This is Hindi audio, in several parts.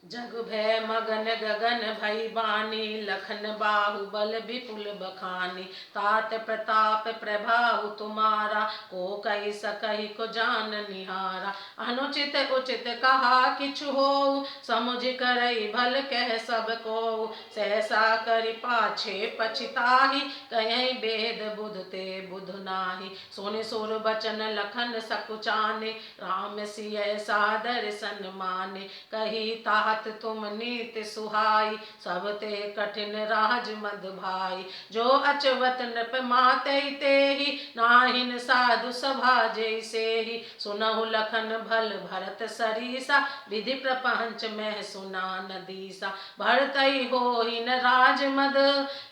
जग भय मगन गगन भई बानी, लखन बाहुबल विपुल बखानी। तात प्रताप प्रभाव तुम्हारा, को कही सकहि को जान निहारा। अनुचित उचित कहा किछु हो, समुझ करई भल कह सब को। सहसा करि पाछे पछिताहि, कहीं वेद बुध ते बुध नाही। सोने सुर बचन लखन सकुचाने, राम सिय सादर सन्माने। कही तात तुम नीत सुहाई, सब ते कठिन राज मद भाई। जो अचवत नृप माते तेहि, नाहिन साधु सभा जैसेहि। सुनहु लखन भल भरत सरीसा, विधि प्रपंच में सुना नदीसा। भरतहि होहि न राज मद,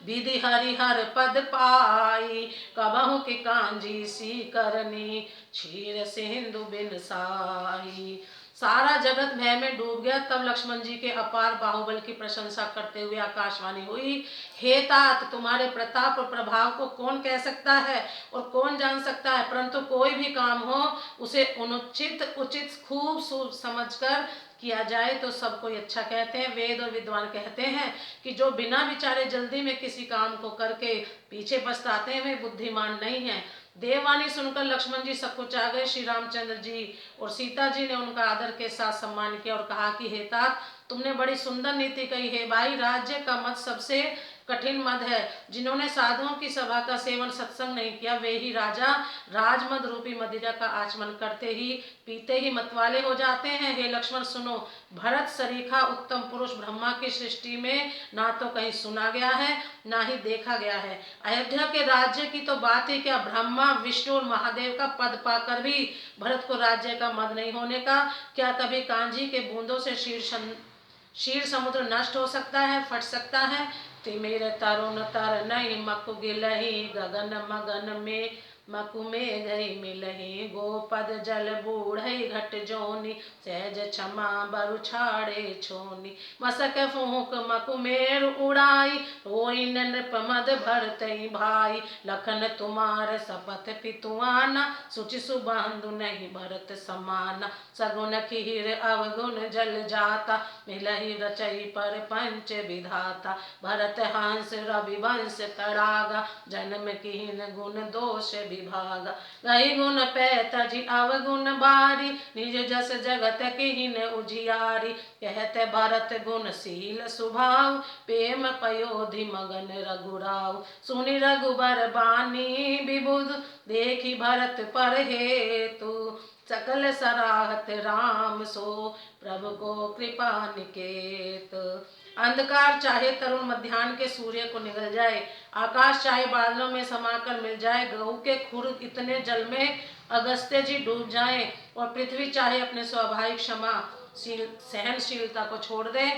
विधि हरिहर पद पाई। कबहु कि कांजी सी करनी, क्षीर सिंधु बिन साई। सारा जगत भय में डूब गया। तब लक्ष्मण जी के अपार बाहुबल की प्रशंसा करते हुए आकाशवाणी हुई, हे तात, तुम्हारे प्रताप और प्रभाव को कौन कह सकता है और कौन जान सकता है। परंतु कोई भी काम हो, उसे अनुचित उचित खूब समझकर किया जाए तो सब कोई अच्छा कहते हैं। वेद और विद्वान कहते हैं कि जो बिना विचारे जल्दी में किसी काम को करके पीछे पछताते हैं वे बुद्धिमान नहीं है। देववाणी सुनकर लक्ष्मण जी सकुचा गए। श्री रामचंद्र जी और सीता जी ने उनका आदर के साथ सम्मान किया और कहा कि हे तात, तुमने बड़ी सुंदर नीति कही है। भाई, राज्य का मत सबसे कठिन मद है। जिन्होंने साधुओं की सभा का सेवन सत्संग नहीं किया, वे ही राजा राजमद रूपी मदिरा का आचमन करते ही पीते ही मतवाले हो जाते हैं। हे लक्ष्मण सुनो, भरत सरीखा उत्तम पुरुष ब्रह्मा की सृष्टि में ना तो कहीं सुना गया है ना ही देखा गया है। अयोध्या के राज्य की तो बात ही क्या, ब्रह्मा विष्णु और महादेव का पद पाकर भी भरत को राज्य का मद नहीं होने का। क्या कभी कांजी के बूंदों से क्षीर समुद्र नष्ट हो सकता है, फट सकता है। तिमिर तरुण तर नहीं मकु गिलही, गगन मगन में मकु में गई मिलही। गोपद जल बूढ़ई घट जोनी, सहज क्षमा बरु छाड़े छोनी। मसक फूक मकुमेर उड़ाई, होई नृप मद भरतई भाई। लखन तुम्हार सपथ पितुआना, सुचि सुबंधु नहीं भरत समाना। सगुन खीर अवगुण जल जाता, मिलहि रचई पर पंच विधाता। भरत हंस रविवंश तड़ागा, जन्म कीन गुण दोष विभागा। गई गुण पैत जी अवगुण बारी, निज जस जगत कीन उजियारी। कहते भरत गुणशील स्वभाव, प्रेम पयोधि मगन रघुराव। सुनि रघुबर बानी विबुध, देखी भरत पर हेतु। सकल सराहत राम सो, प्रभु को कृपा निकेत। अंधकार चाहे तरुण मध्याह्न के सूर्य को निगल जाए, आकाश चाहे बादलों में समाकर मिल जाए, गऊ के खुर इतने जल में अगस्त्य जी डूब जाएं, और पृथ्वी चाहे अपने स्वाभाविक सहनशीलता को छोड़ दे,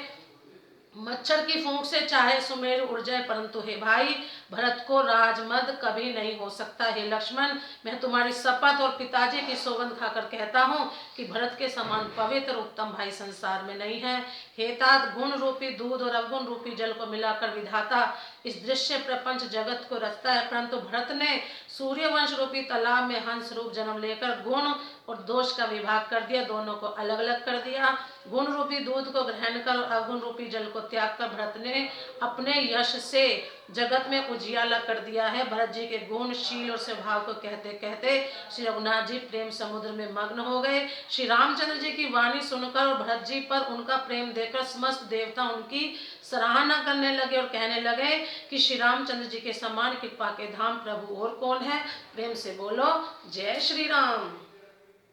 मच्छर की फूंक से चाहे सुमेरु उड़ जाए, परंतु हे भाई, भरत को राजमद कभी नहीं हो सकता। हे लक्ष्मण, मैं तुम्हारी शपथ और पिताजी की सौगंध खाकर कहता हूँ कि भरत के समान पवित्र उत्तम भाई संसार में नहीं है। हे तात, गुण रूपी दूध और अवगुण रूपी जल को मिलाकर विधाता इस दृश्य प्रपंच जगत को रचता है, परंतु भरत ने सूर्यवंश रूपी तालाब में हंस रूप जन्म लेकर गुण और दोष का विभाग कर दिया, दोनों को अलग अलग कर दिया। गुण रूपी दूध को ग्रहण कर और अवगुण रूपी जल को त्याग कर भरत ने अपने यश से जगत में उजियाला कर दिया है। भरत जी के गुण, शील और स्वभाव को कहते कहते श्री रघुनाथ जी प्रेम समुद्र में मग्न हो गए। श्री रामचंद्र जी की वाणी सुनकर और भरत जी पर उनका प्रेम देखकर समस्त देवता उनकी सराहना करने लगे और कहने लगे कि श्री रामचंद्र जी के समान कृपा के धाम प्रभु और कौन है। प्रेम से बोलो जय श्री राम।